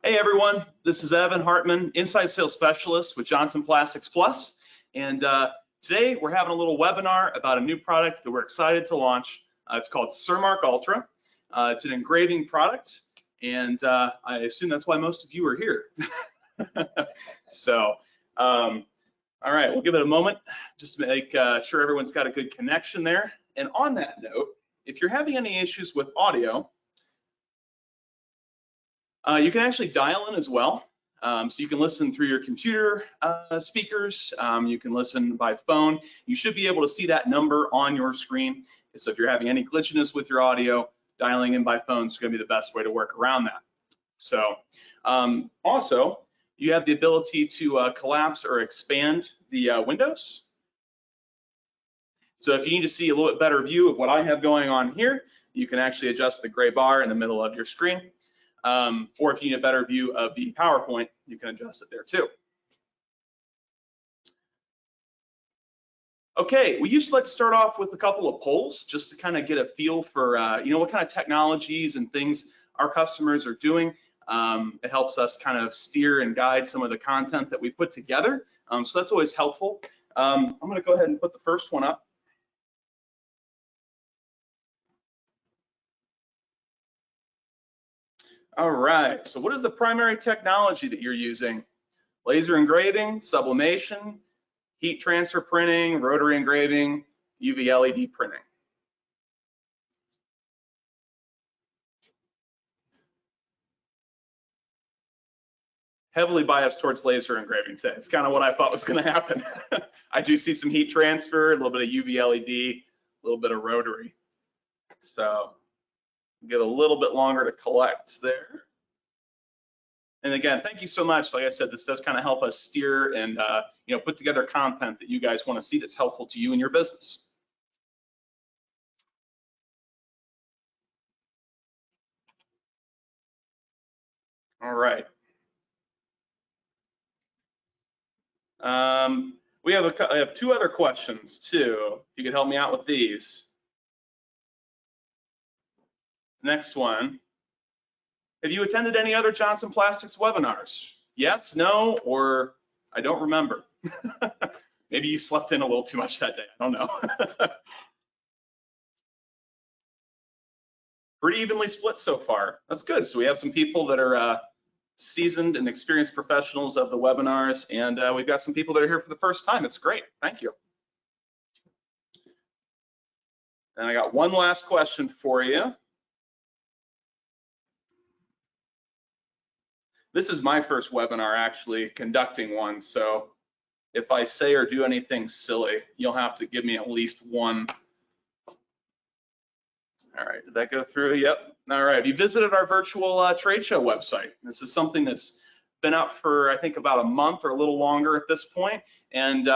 Hey everyone, this is Evan Hartman, Inside Sales Specialist with Johnson Plastics Plus. And today we're having a little webinar about a new product that we're excited to launch. It's called Surmark Ultra. It's an engraving product, and I assume that's why most of you are here. So, all right, we'll give it a moment just to make sure everyone's got a good connection there. And on that note, if you're having any issues with audio, you can actually dial in as well. So you can listen through your computer speakers. You can listen by phone. You should be able to see that number on your screen. So if you're having any glitchiness with your audio, dialing in by phone is going to be the best way to work around that. So also, you have the ability to collapse or expand the windows. So if you need to see a little bit better view of what I have going on here, you can actually adjust the gray bar in the middle of your screen. Or if you need a better view of the PowerPoint, you can adjust it there too. Okay, we usually like to start off with a couple of polls just to kind of get a feel for what kind of technologies and things our customers are doing. It helps us kind of steer and guide some of the content that we put together. So that's always helpful. I'm going to go ahead and put the first one up. All right, so what is the primary technology that you're using? Laser engraving, sublimation, heat transfer printing, rotary engraving, UV LED printing. Heavily biased towards laser engraving today. It's kind of what I thought was going to happen. I do see some heat transfer, a little bit of UV LED, a little bit of rotary. So get a little bit longer to collect there. And again, thank you so much. Like I said, this does kind of help us steer and put together content that you guys want to see that's helpful to you and your business. All right. We have I have two other questions too. If you could help me out with these. Next one. Have you attended any other Johnson Plastics webinars? Yes, no, or I don't remember. Maybe you slept in a little too much that day. I don't know. Pretty evenly split so far. That's good. So we have some people that are seasoned and experienced professionals of the webinars, and we've got some people that are here for the first time. It's great. Thank you. And I got one last question for you. This is my first webinar actually conducting one, so if I say or do anything silly, you'll have to give me at least one. All right, did that go through? Yep. All right, have you visited our virtual trade show website? This is something that's been up for, I think, about a month or a little longer at this point. And,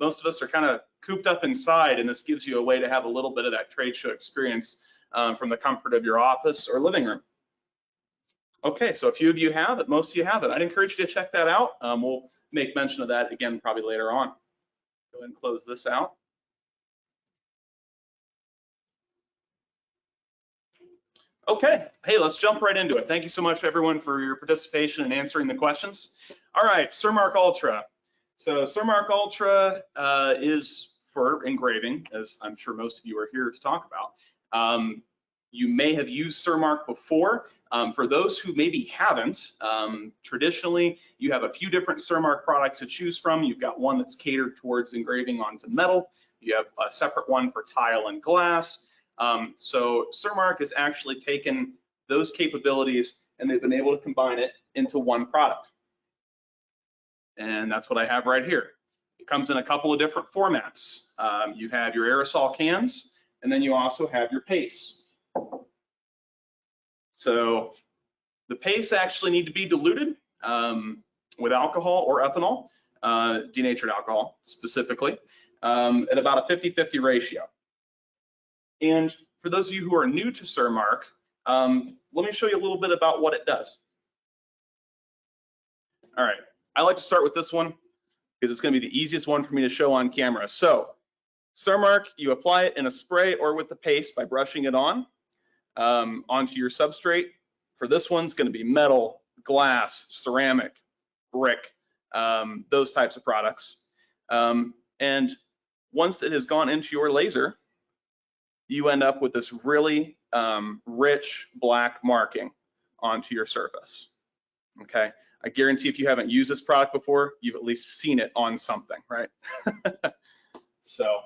most of us are kind of cooped up inside, and this gives you a way to have a little bit of that trade show experience from the comfort of your office or living room. Okay, so a few of you have it, most of you have it. I'd encourage you to check that out. We'll make mention of that again probably later on. Go ahead and close this out. Okay, hey, let's jump right into it. Thank you so much, everyone, for your participation and answering the questions. All right, Surmark Ultra. So Surmark Ultra is for engraving, as I'm sure most of you are here to talk about. You may have used Surmark before. For those who maybe haven't, traditionally, you have a few different Surmark products to choose from. You've got one that's catered towards engraving onto metal. You have a separate one for tile and glass. So Surmark has actually taken those capabilities and they've been able to combine it into one product. And that's what I have right here. It comes in a couple of different formats. You have your aerosol cans, and then you also have your paste. So the pastes actually need to be diluted with alcohol or ethanol, denatured alcohol specifically, at about a 50-50 ratio. And for those of you who are new to Surmark, let me show you a little bit about what it does. All right, I like to start with this one because it's going to be the easiest one for me to show on camera. So Surmark, you apply it in a spray or with the paste by brushing it on onto your substrate. For this one's going to be metal, glass, ceramic, brick, those types of products. And once it has gone into your laser, you end up with this really rich black marking onto your surface. Okay, I guarantee if you haven't used this product before, you've at least seen it on something, right? So,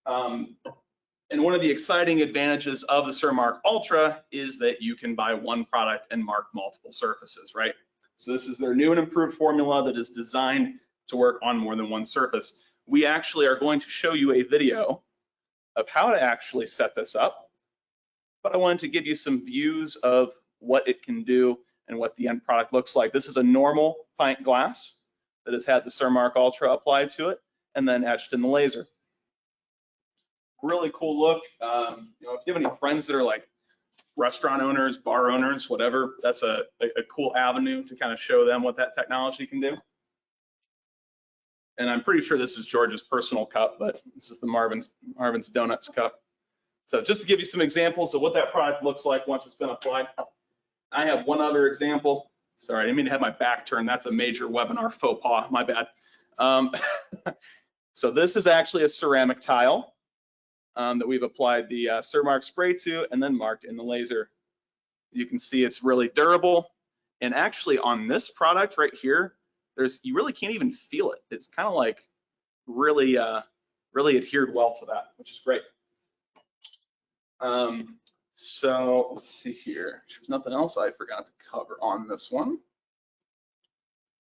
and one of the exciting advantages of the Surmark Ultra is that you can buy one product and mark multiple surfaces, right? So this is their new and improved formula that is designed to work on more than one surface. We actually are going to show you a video of how to actually set this up, but I wanted to give you some views of what it can do and what the end product looks like. This is a normal pint glass that has had the Surmark Ultra applied to it and then etched in the laser. Really cool look. If you have any friends that are like restaurant owners, bar owners, whatever, that's a cool avenue to kind of show them what that technology can do. And I'm pretty sure this is George's personal cup, but this is the Marvin's Donuts cup. So just to give you some examples of what that product looks like once it's been applied. I have one other example. Sorry, I didn't mean to have my back turned. That's a major webinar faux pas, my bad. So this is actually a ceramic tile that we've applied the Surmark spray to and then marked in the laser. You can see it's really durable. And actually on this product right here, you really can't even feel it. It's kind of like really adhered well to that, which is great. So let's see here. There's nothing else I forgot to cover on this one.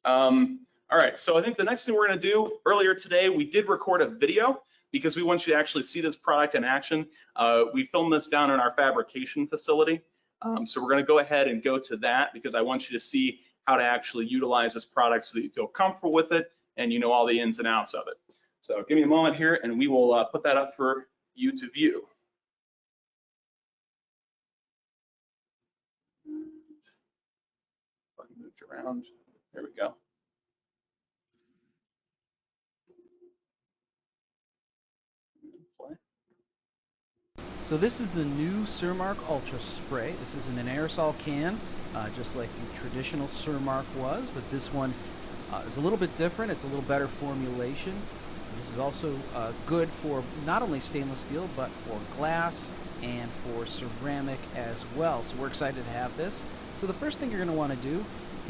All right, so I think the next thing we're gonna do, earlier today, we did record a video because we want you to actually see this product in action. We filmed this down in our fabrication facility. So we're gonna go ahead and go to that because I want you to see how to actually utilize this product so that you feel comfortable with it and you know all the ins and outs of it. So give me a moment here and we will put that up for you to view. Moved around, there we go. So this is the new Surmark Ultra Spray. This is in an aerosol can, just like the traditional Surmark was, but this one is a little bit different. It's a little better formulation. This is also good for not only stainless steel, but for glass and for ceramic as well. So we're excited to have this. So the first thing you're going to want to do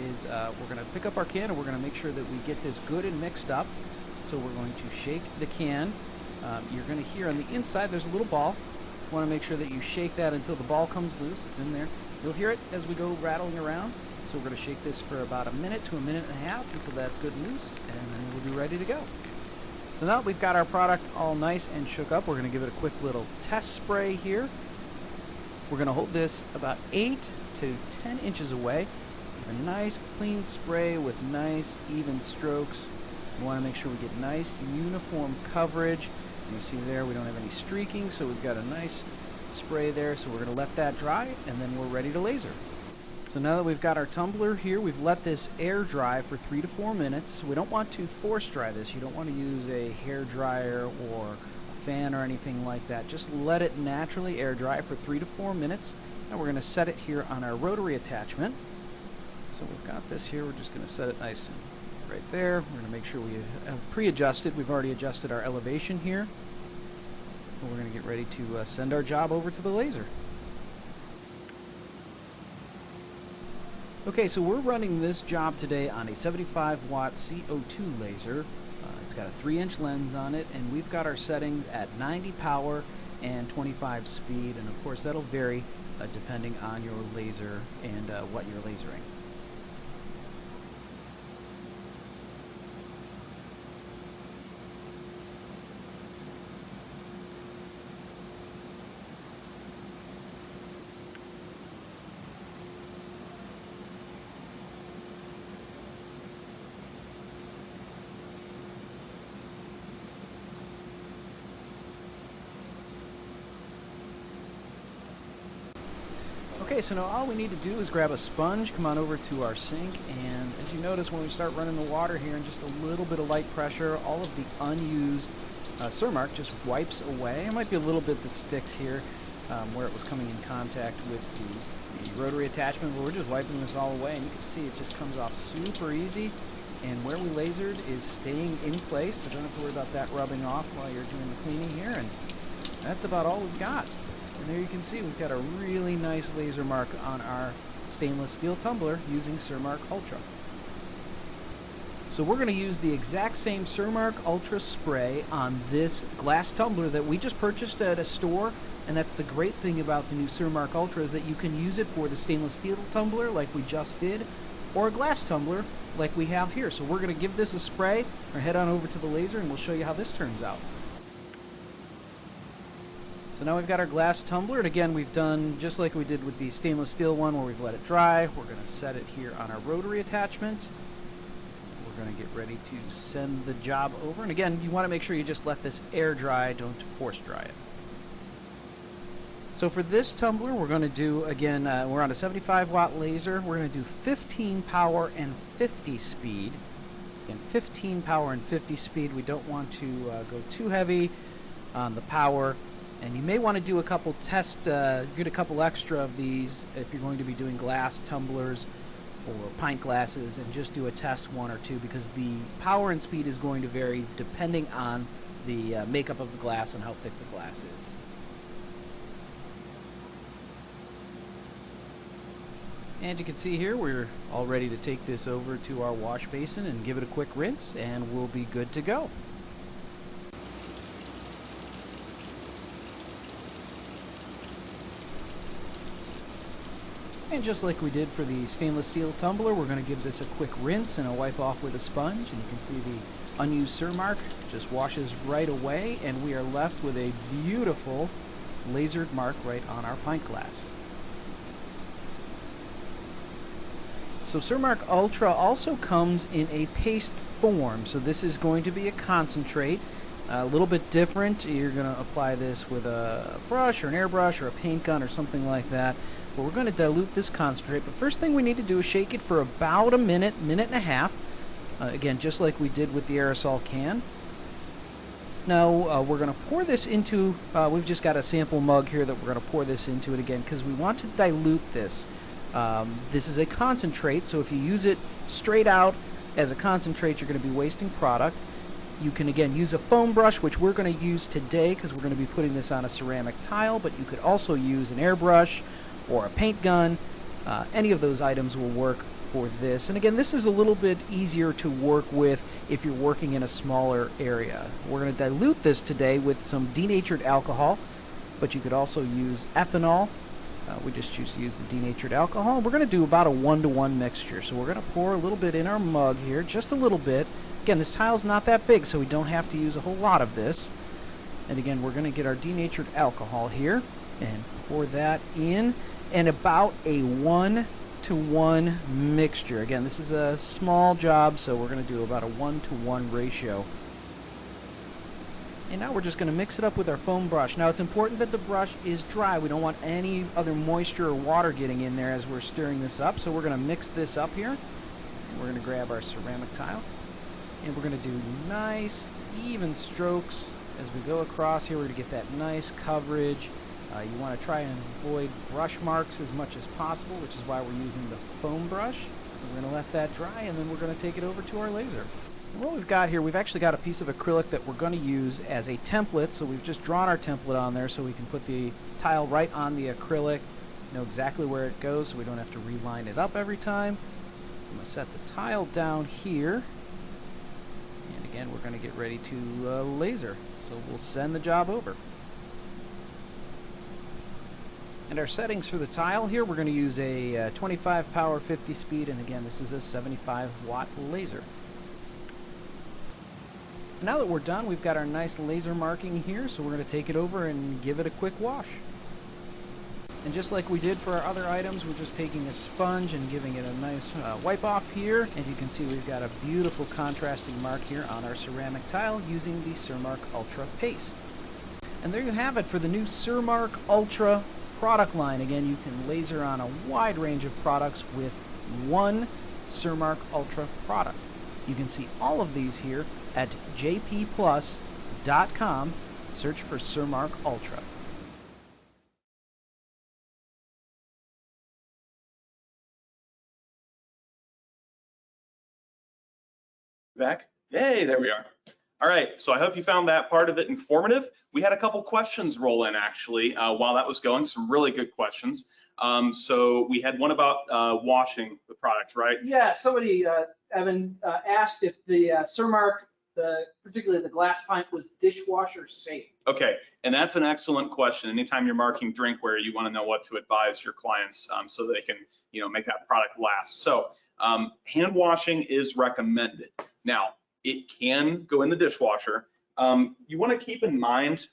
is we're going to pick up our can and we're going to make sure that we get this good and mixed up. So we're going to shake the can. You're going to hear on the inside there's a little ball. You want to make sure that you shake that until the ball comes loose. It's in there. You'll hear it as we go rattling around. So we're going to shake this for about a minute to a minute and a half until that's good and loose, and then we'll be ready to go. So now that we've got our product all nice and shook up, we're going to give it a quick little test spray here. We're going to hold this about 8 to 10 inches away. A nice clean spray with nice even strokes. We want to make sure we get nice uniform coverage. You see there we don't have any streaking, so we've got a nice spray there. So we're going to let that dry and then we're ready to laser. So now that we've got our tumbler here, we've let this air dry for 3 to 4 minutes. We don't want to force dry this. You don't want to use a hair dryer or a fan or anything like that. Just let it naturally air dry for 3 to 4 minutes. And we're going to set it here on our rotary attachment. So we've got this here, we're just going to set it nice and right there. We're going to make sure we have pre-adjusted. We've already adjusted our elevation here. And we're going to get ready to send our job over to the laser. Okay, so we're running this job today on a 75 watt CO2 laser. It's got a 3-inch lens on it, and we've got our settings at 90 power and 25 speed, and of course that'll vary depending on your laser and what you're lasering. Okay, so now all we need to do is grab a sponge, come on over to our sink, and as you notice when we start running the water here and just a little bit of light pressure, all of the unused Surmark just wipes away. There might be a little bit that sticks here, where it was coming in contact with the rotary attachment, but we're just wiping this all away, and you can see it just comes off super easy. And where we lasered is staying in place, so don't have to worry about that rubbing off while you're doing the cleaning here. And that's about all we've got. And there you can see we've got a really nice laser mark on our stainless steel tumbler using Surmark Ultra. So we're going to use the exact same Surmark Ultra spray on this glass tumbler that we just purchased at a store. And that's the great thing about the new Surmark Ultra, is that you can use it for the stainless steel tumbler like we just did, or a glass tumbler like we have here. So we're going to give this a spray, or head on over to the laser, and we'll show you how this turns out. So now we've got our glass tumbler, and again we've done just like we did with the stainless steel one where we've let it dry. We're going to set it here on our rotary attachment. We're going to get ready to send the job over, and again you want to make sure you just let this air dry, don't force dry it. So for this tumbler, we're going to do, again, we're on a 75 watt laser. We're going to do 15 power and 50 speed. Again, 15 power and 50 speed. We don't want to go too heavy on the power. And you may want to do a couple get a couple extra of these if you're going to be doing glass tumblers or pint glasses, and just do a test one or two, because the power and speed is going to vary depending on the makeup of the glass and how thick the glass is. And you can see here we're all ready to take this over to our wash basin and give it a quick rinse, and we'll be good to go. And just like we did for the stainless steel tumbler, we're going to give this a quick rinse and a wipe off with a sponge. And you can see the unused Surmark just washes right away, and we are left with a beautiful lasered mark right on our pint glass. So Surmark Ultra also comes in a paste form. So this is going to be a concentrate, a little bit different. You're going to apply this with a brush or an airbrush or a paint gun or something like that. But we're going to dilute this concentrate. But first thing we need to do is shake it for about a minute, minute and a half. Again, just like we did with the aerosol can. Now we're going to pour this into, we've just got a sample mug here that we're going to pour this into it again, because we want to dilute this. This is a concentrate, so if you use it straight out as a concentrate, you're going to be wasting product. You can again use a foam brush, which we're going to use today because we're going to be putting this on a ceramic tile, but you could also use an airbrush or a paint gun. Any of those items will work for this. And again, this is a little bit easier to work with if you're working in a smaller area. We're going to dilute this today with some denatured alcohol, but you could also use ethanol. We just choose to use the denatured alcohol. We're going to do about a 1-to-1 mixture. So we're going to pour a little bit in our mug here, just a little bit. Again, this tile's not that big, so we don't have to use a whole lot of this. And again, we're going to get our denatured alcohol here and pour that in, and about a 1-to-1 mixture. Again, this is a small job, so we're going to do about a 1-to-1 ratio. And now we're just going to mix it up with our foam brush. Now it's important that the brush is dry. We don't want any other moisture or water getting in there as we're stirring this up. So we're going to mix this up here. And we're going to grab our ceramic tile. And we're going to do nice, even strokes as we go across here. We're going to get that nice coverage. You want to try and avoid brush marks as much as possible, which is why we're using the foam brush. We're going to let that dry, and then we're going to take it over to our laser. What we've got here, we've actually got a piece of acrylic that we're going to use as a template. So we've just drawn our template on there so we can put the tile right on the acrylic, know exactly where it goes so we don't have to reline it up every time. So I'm going to set the tile down here. And again, we're going to get ready to laser. So we'll send the job over. And our settings for the tile here, we're going to use a 25 power 50 speed, and again, this is a 75 watt laser. Now that we're done, we've got our nice laser marking here, so we're going to take it over and give it a quick wash. And just like we did for our other items, we're just taking a sponge and giving it a nice wipe off here. And you can see we've got a beautiful contrasting mark here on our ceramic tile using the Surmark Ultra paste. And there you have it for the new Surmark Ultra product line. Again, you can laser on a wide range of products with one Surmark Ultra product. You can see all of these here at jpplus.com. Search for Surmark Ultra. Back? Yay, there we are. All right, so I hope you found that part of it informative. We had a couple questions roll in actually while that was going, some really good questions. So we had one about washing the product, right? Yeah, somebody, Evan, asked if the Surmark, particularly the glass pint, was dishwasher safe. Okay, and that's an excellent question. Anytime you're marking drinkware, you want to know what to advise your clients so they can, make that product last. So hand washing is recommended. Now, it can go in the dishwasher. You want to keep in mind,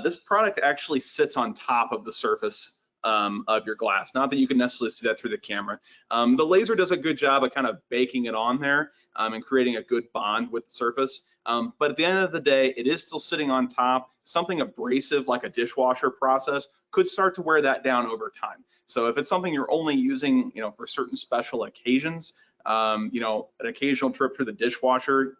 this product actually sits on top of the surface of your glass. Not that you can necessarily see that through the camera. The laser does a good job of kind of baking it on there and creating a good bond with the surface. But at the end of the day, it is still sitting on top. Something abrasive like a dishwasher process could start to wear that down over time. So if it's something you're only using, for certain special occasions, an occasional trip through the dishwasher,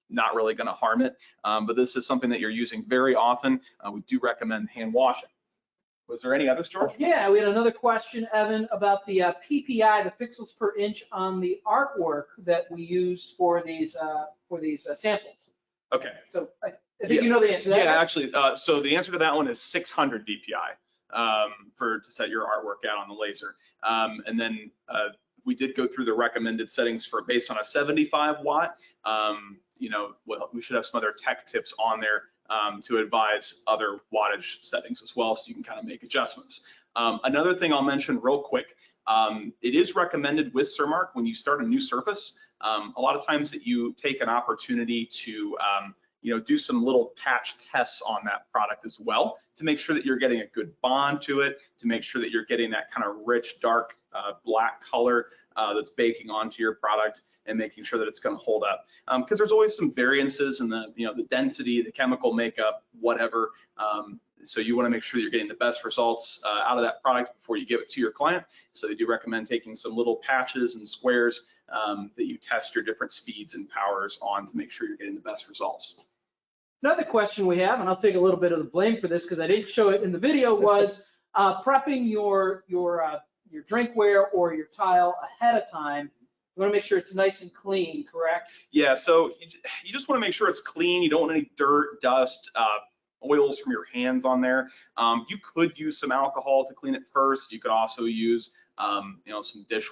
not really going to harm it. But this is something that you're using very often. We do recommend hand washing. Was there any others, George? Yeah, we had another question, Evan, about the PPI, the pixels per inch on the artwork that we used for these samples. Okay. So I think you know the answer to that. Yeah, actually, so the answer to that one is 600 DPI to set your artwork out on the laser. And then we did go through the recommended settings for based on a 75 watt. Well, we should have some other tech tips on there to advise other wattage settings as well, so you can kind of make adjustments. Another thing I'll mention real quick, it is recommended with Surmark when you start a new surface, a lot of times that you take an opportunity to do some little patch tests on that product as well to make sure that you're getting a good bond to it, to make sure that you're getting that kind of rich, dark black color that's baking onto your product and making sure that it's going to hold up. Because there's always some variances in the density, the chemical makeup, whatever. So you want to make sure that you're getting the best results out of that product before you give it to your client. So they do recommend taking some little patches and squares that you test your different speeds and powers on to make sure you're getting the best results. Another question we have, and I'll take a little bit of the blame for this because I didn't show it in the video, was prepping your drinkware or your tile ahead of time. You want to make sure it's nice and clean, correct? Yeah, so you just want to make sure it's clean. You don't want any dirt, dust, oils from your hands on there. You could use some alcohol to clean it first. You could also use some dish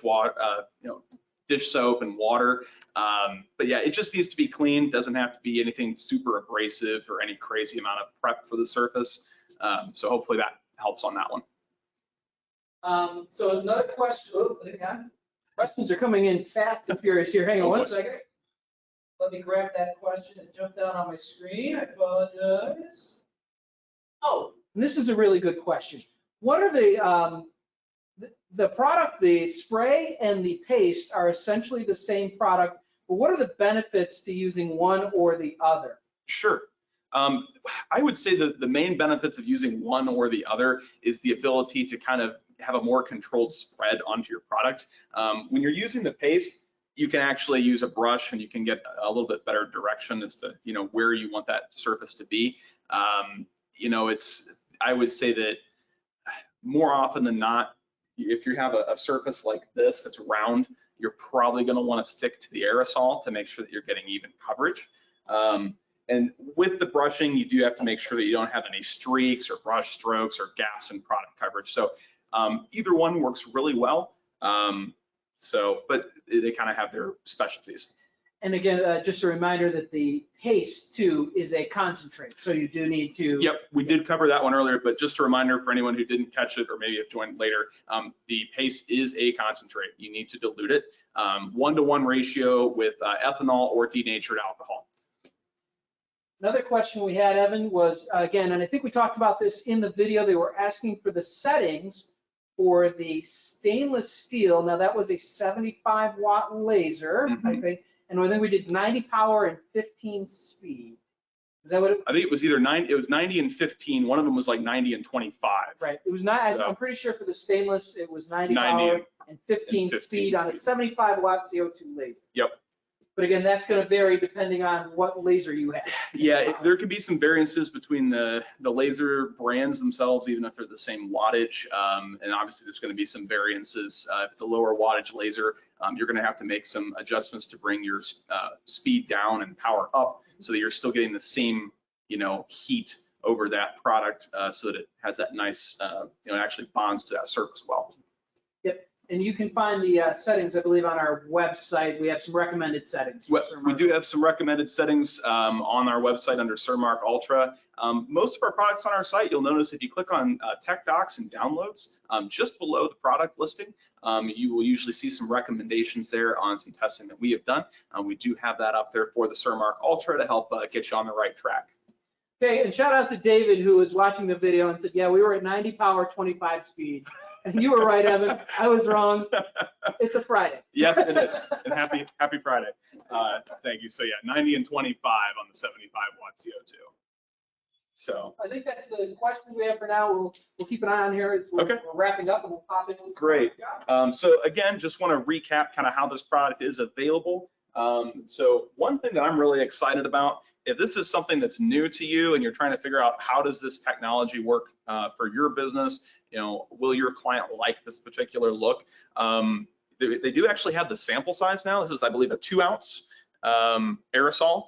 soap and water. But yeah, it just needs to be clean. Doesn't have to be anything super abrasive or any crazy amount of prep for the surface. So hopefully that helps on that one. So another question, questions are coming in fast and furious here. Hang on one second. Let me grab that question and jump down on my screen. I apologize. Oh, and this is a really good question. What are the product, the spray and the paste are essentially the same product, but what are the benefits to using one or the other? Sure. I would say that the main benefits of using one or the other is the ability to kind of have a more controlled spread onto your product. When you're using the paste, you can actually use a brush and you can get a little bit better direction as to where you want that surface to be. I would say that more often than not, if you have a surface like this that's round, you're probably going to want to stick to the aerosol to make sure that you're getting even coverage. And with the brushing, you do have to make sure that you don't have any streaks or brush strokes or gaps in product coverage. So either one works really well. But they kind of have their specialties. And again, just a reminder that the paste too is a concentrate, so you do need to. Yep, we did cover that one earlier, but just a reminder for anyone who didn't catch it or maybe have joined later, the paste is a concentrate. You need to dilute it 1-to-1 ratio with ethanol or denatured alcohol. Another question we had, Evan, was again, and I think we talked about this in the video, they were asking for the settings for the stainless steel. Now that was a 75 watt laser, I think. And I think we did 90 power and 15 speed. Is that what I think it was either 90 and 15. One of them was like 90 and 25. Right. It was not. I'm pretty sure for the stainless, it was 90 power and 15 speed on a 75 watt CO2 laser. Yep. But again, that's going to vary depending on what laser you have. Yeah, there can be some variances between the laser brands themselves, even if they're the same wattage. And obviously there's going to be some variances. If it's a lower wattage laser, you're going to have to make some adjustments to bring your speed down and power up so that you're still getting the same, heat over that product so that it has that nice, actually bonds to that surface well. Yep. And you can find the settings, I believe, on our website. We have some recommended settings. We do have some recommended settings on our website under Surmark Ultra. Most of our products on our site, you'll notice if you click on Tech Docs and Downloads, just below the product listing, you will usually see some recommendations there on some testing that we have done. We do have that up there for the Surmark Ultra to help get you on the right track. Okay, and shout out to David, who was watching the video and said, yeah, we were at 90 power, 25 speed. And you were right, Evan. I was wrong. It's a Friday. Yes, it is. And happy Friday. Thank you. So yeah, 90 and 25 on the 75 watt CO2. So I think that's the question we have for now. We'll keep an eye on here as we're wrapping up, and we'll pop in. Great. So again, just want to recap kind of how this product is available. So one thing that I'm really excited about, if this is something that's new to you and you're trying to figure out how does this technology work for your business, will your client like this particular look? They do actually have the sample size now. This is, I believe, a 2-ounce aerosol.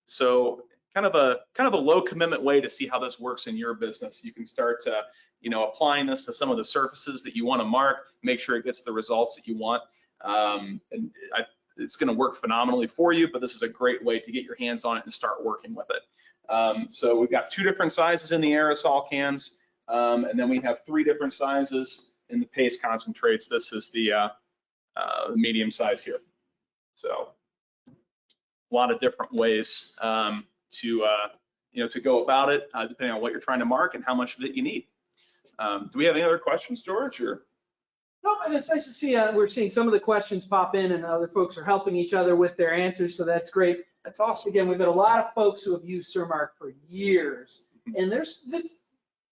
So kind of a low commitment way to see how this works in your business. You can start applying this to some of the surfaces that you want to mark, make sure it gets the results that you want. It's going to work phenomenally for you, but this is a great way to get your hands on it and start working with it. So we've got 2 different sizes in the aerosol cans, and then we have 3 different sizes in the paste concentrates. This is the medium size here. So a lot of different ways to go about it, depending on what you're trying to mark and how much of it you need. Do we have any other questions, George? Or? No, and it's nice to see we're seeing some of the questions pop in and other folks are helping each other with their answers, so that's great. That's awesome. Again, we've got a lot of folks who have used Surmark for years, and there's this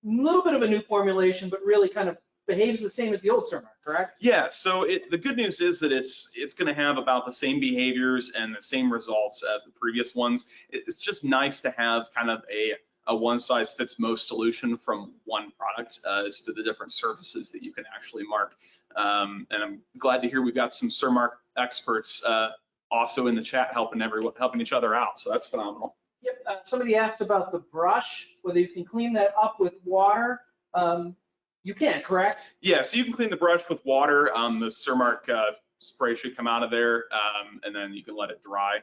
little bit of a new formulation, but really kind of behaves the same as the old Surmark, correct? Yeah, so the good news is that it's going to have about the same behaviors and the same results as the previous ones. It's just nice to have kind of a one-size-fits-most solution from one product as to the different surfaces that you can actually mark. And I'm glad to hear we've got some Surmark experts also in the chat helping each other out. So that's phenomenal. Yep. Somebody asked about the brush, whether you can clean that up with water. You can, correct? Yeah, so you can clean the brush with water. The Surmark spray should come out of there, and then you can let it dry.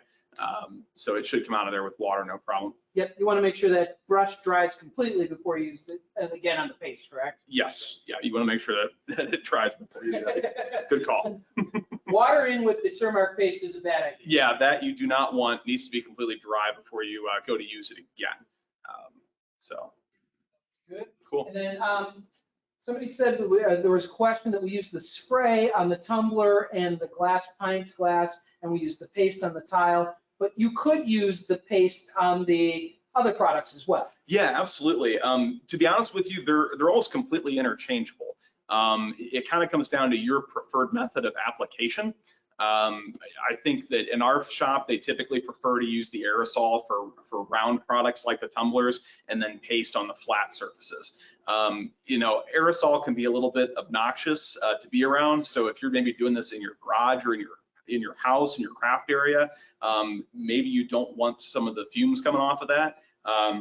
So it should come out of there with water, no problem. Yep, you want to make sure that brush dries completely before you use it, and again on the paste, correct? Yes, yeah, you want to make sure that it dries before you do that. Good call. Water in with the Surmark paste is a bad idea. Yeah, that you do not want. Needs to be completely dry before you go to use it again. So good. Cool. And then somebody said that there was a question that we used the spray on the tumbler and the pint glass, and we used the paste on the tile. But you could use the paste on the other products as well. Yeah, absolutely. To be honest with you, they're almost completely interchangeable. It kind of comes down to your preferred method of application. I think that in our shop, they typically prefer to use the aerosol for round products like the tumblers, and then paste on the flat surfaces. Aerosol can be a little bit obnoxious to be around. So if you're maybe doing this in your garage or in your house, in your craft area, maybe you don't want some of the fumes coming off of that.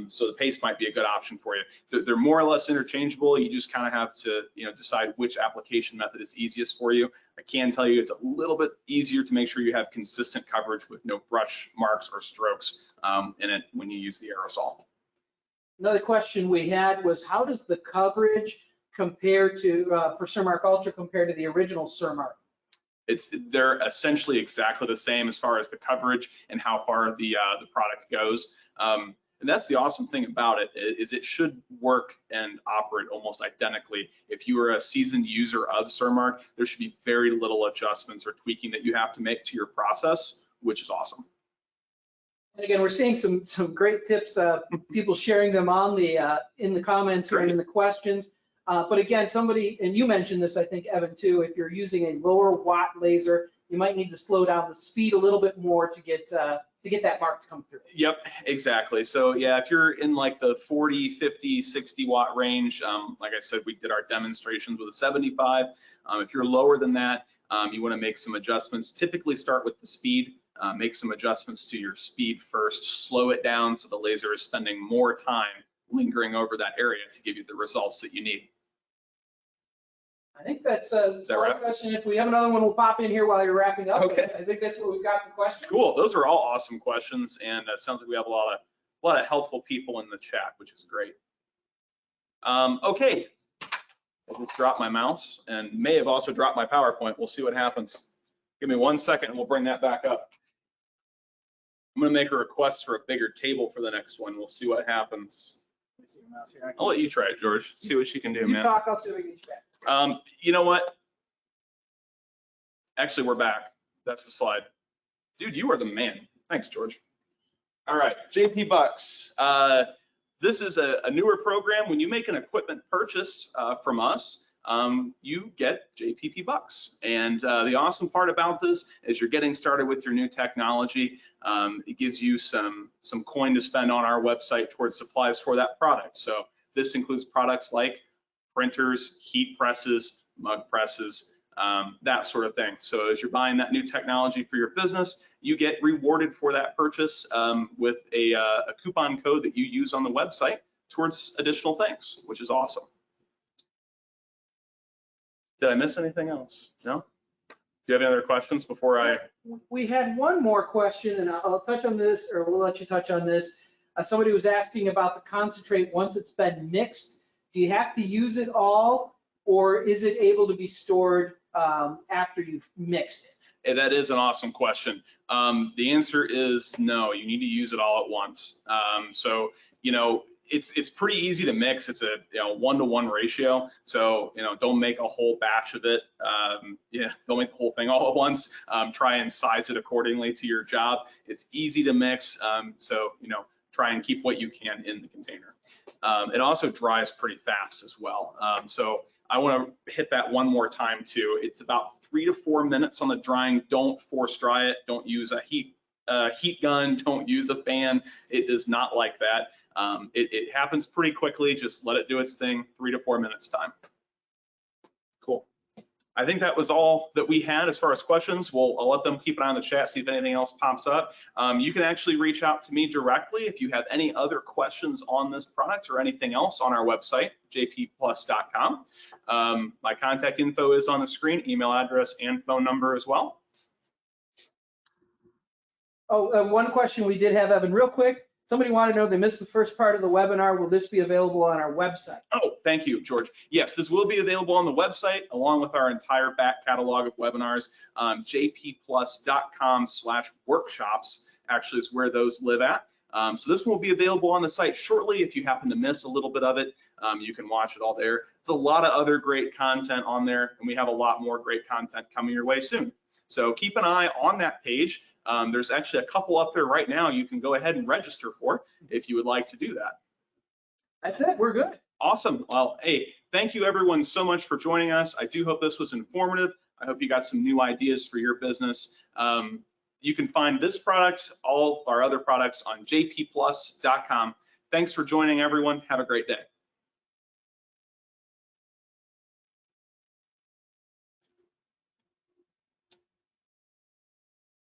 So the paste might be a good option for you. They're more or less interchangeable. You just kind of have to, decide which application method is easiest for you. I can tell you it's a little bit easier to make sure you have consistent coverage with no brush marks or strokes in it when you use the aerosol. Another question we had was, how does the coverage compare to for Surmark Ultra compared to the original Surmark? They're essentially exactly the same as far as the coverage and how far the product goes. And that's the awesome thing about it, is it should work and operate almost identically. If you are a seasoned user of Surmark, there should be very little adjustments or tweaking that you have to make to your process, which is awesome. And again, we're seeing some great tips, people sharing them on the in the comments or in the questions. But again, somebody, and you mentioned this, I think, Evan, too, if you're using a lower watt laser, you might need to slow down the speed a little bit more to get that mark to come through. Yep, exactly. So yeah, if you're in like the 40, 50, 60 watt range, like I said, we did our demonstrations with a 75. If you're lower than that, you want to make some adjustments. Typically start with the speed, make some adjustments to your speed first, slow it down so the laser is spending more time lingering over that area to give you the results that you need. I think that's a that right? question. If we have another one, we'll pop in here while you're wrapping up. Okay. I think that's what we've got for questions. Cool. Those are all awesome questions, and it sounds like we have a lot of helpful people in the chat, which is great. Okay, I just dropped my mouse and may have also dropped my PowerPoint. We'll see what happens. Give me 1 second and we'll bring that back up. I'm gonna make a request for a bigger table for the next one. We'll see what happens. Let me see your mouse here. I'll let you try it, George. See what you can do, You man. talk, I'll see if we can get you back. You know what? Actually, we're back. That's the slide. Dude, you are the man. Thanks, George. All right, JP Bucks. This is a newer program. When you make an equipment purchase from us, you get JPP Bucks. And the awesome part about this is you're getting started with your new technology. It gives you some coin to spend on our website towards supplies for that product. So this includes products like printers, heat presses, mug presses, that sort of thing. So as you're buying that new technology for your business, you get rewarded for that purchase with a coupon code that you use on the website towards additional things, which is awesome. Did I miss anything else? No? Do you have any other questions before I? We had one more question, and I'll touch on this, or we'll let you touch on this. Somebody was asking about the concentrate once it's been mixed. Do you have to use it all, or is it able to be stored after you've mixed it? Hey, that is an awesome question. The answer is no, you need to use it all at once. So, you know, it's pretty easy to mix. It's a 1-to-1 ratio. So, don't make a whole batch of it. Don't make the whole thing all at once. Try and size it accordingly to your job. It's easy to mix. So, try and keep what you can in the container. It also dries pretty fast as well. So I want to hit that one more time too. It's about 3 to 4 minutes on the drying. Don't force dry it. Don't use a heat gun. Don't use a fan. It is not like that. It happens pretty quickly. Just let it do its thing. 3 to 4 minutes time. Cool. I think that was all that we had as far as questions. I'll let them keep an eye on the chat, see if anything else pops up. You can actually reach out to me directly if you have any other questions on this product or anything else on our website, jpplus.com. My contact info is on the screen, email address and phone number as well. Oh, one question we did have, Evan, real quick. Somebody wanted to know, they missed the first part of the webinar. Will this be available on our website? Oh, thank you, George. Yes, this will be available on the website along with our entire back catalog of webinars. jpplus.com/workshops actually is where those live at. So this will be available on the site shortly. If you happen to miss a little bit of it, you can watch it all there. It's a lot of other great content on there, and we have a lot more great content coming your way soon. So keep an eye on that page. There's actually a couple up there right now you can go ahead and register for if you would like to do that. That's it, we're good. Awesome. Well, hey, thank you everyone so much for joining us. I do hope this was informative. I hope you got some new ideas for your business. You can find this product, all our other products on jpplus.com. Thanks for joining everyone. Have a great day.